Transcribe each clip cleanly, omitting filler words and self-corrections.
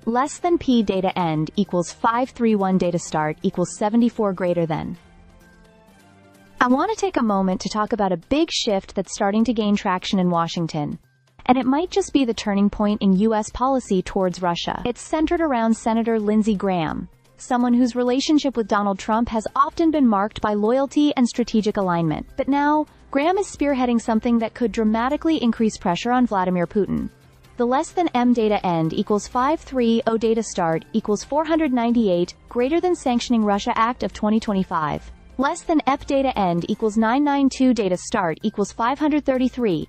Less than P data end equals 531 data start equals 74 greater than. I want to take a moment to talk about a big shift that's starting to gain traction in Washington. And it might just be the turning point in U.S. policy towards Russia. It's centered around Senator Lindsey Graham, someone whose relationship with Donald Trump has often been marked by loyalty and strategic alignment. But now, Graham is spearheading something that could dramatically increase pressure on Vladimir Putin. The less than M data end equals 530 data start equals 498 greater than Sanctioning Russia Act of 2025. Less than EP data end equals 992 data start equals 533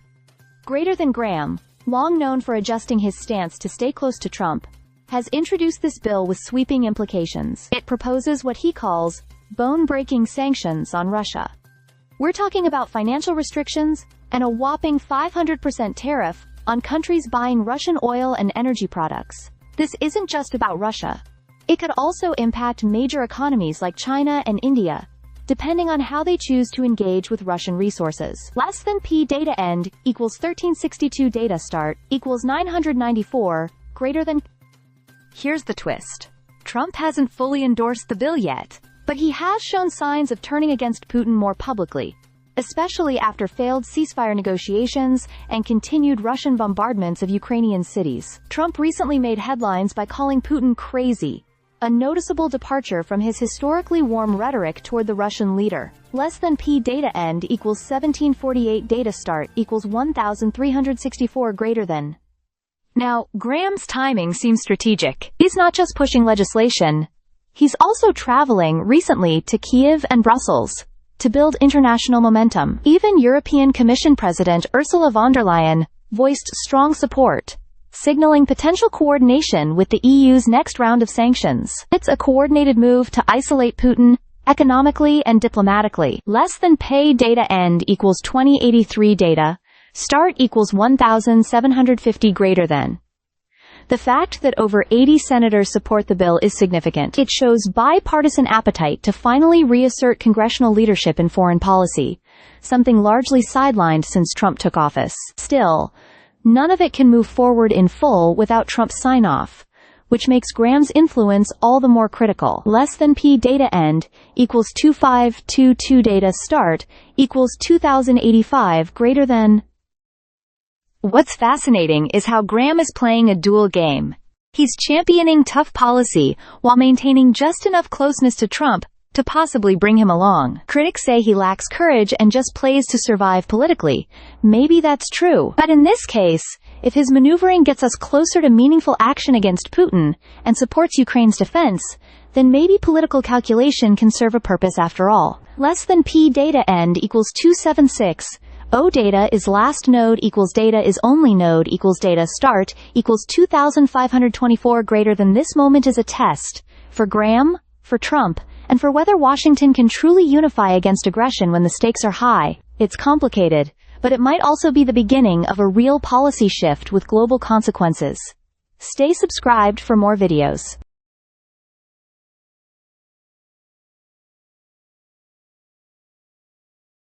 greater than. Graham, long known for adjusting his stance to stay close to Trump, has introduced this bill with sweeping implications. It proposes what he calls bone-breaking sanctions on Russia. We're talking about financial restrictions and a whopping 500% tariff on countries buying Russian oil and energy products. This isn't just about Russia. It could also impact major economies like China and India, depending on how they choose to engage with Russian resources. Less than P data end equals 1362 data start equals 994 greater than. Here's the twist. Trump hasn't fully endorsed the bill yet, but he has shown signs of turning against Putin more publicly, especially after failed ceasefire negotiations and continued Russian bombardments of Ukrainian cities. Trump recently made headlines by calling Putin crazy, a noticeable departure from his historically warm rhetoric toward the Russian leader. Less than P data end equals 1748 data start equals 1364 greater than. Now, Graham's timing seems strategic. He's not just pushing legislation. He's also traveling recently to Kyiv and Brussels to build international momentum. Even European Commission President Ursula von der Leyen voiced strong support, signaling potential coordination with the EU's next round of sanctions. It's a coordinated move to isolate Putin economically and diplomatically. Less than P data end equals 2083 data start equals 1750 greater than. The fact that over 80 senators support the bill is significant. It shows bipartisan appetite to finally reassert congressional leadership in foreign policy, something largely sidelined since Trump took office. Still, none of it can move forward in full without Trump's sign-off, which makes Graham's influence all the more critical. Less than P data end equals 2522 data start equals 2085 greater than. What's fascinating is how Graham is playing a dual game. He's championing tough policy while maintaining just enough closeness to Trump to possibly bring him along. Critics say he lacks courage and just plays to survive politically. Maybe that's true. But in this case, if his maneuvering gets us closer to meaningful action against Putin and supports Ukraine's defense, then maybe political calculation can serve a purpose after all. Less than P data end equals 276. O data is last node equals data is only node equals data start equals 2524 greater than. This moment is a test for Graham, for Trump, and for whether Washington can truly unify against aggression when the stakes are high. It's complicated, but it might also be the beginning of a real policy shift with global consequences. Stay subscribed for more videos.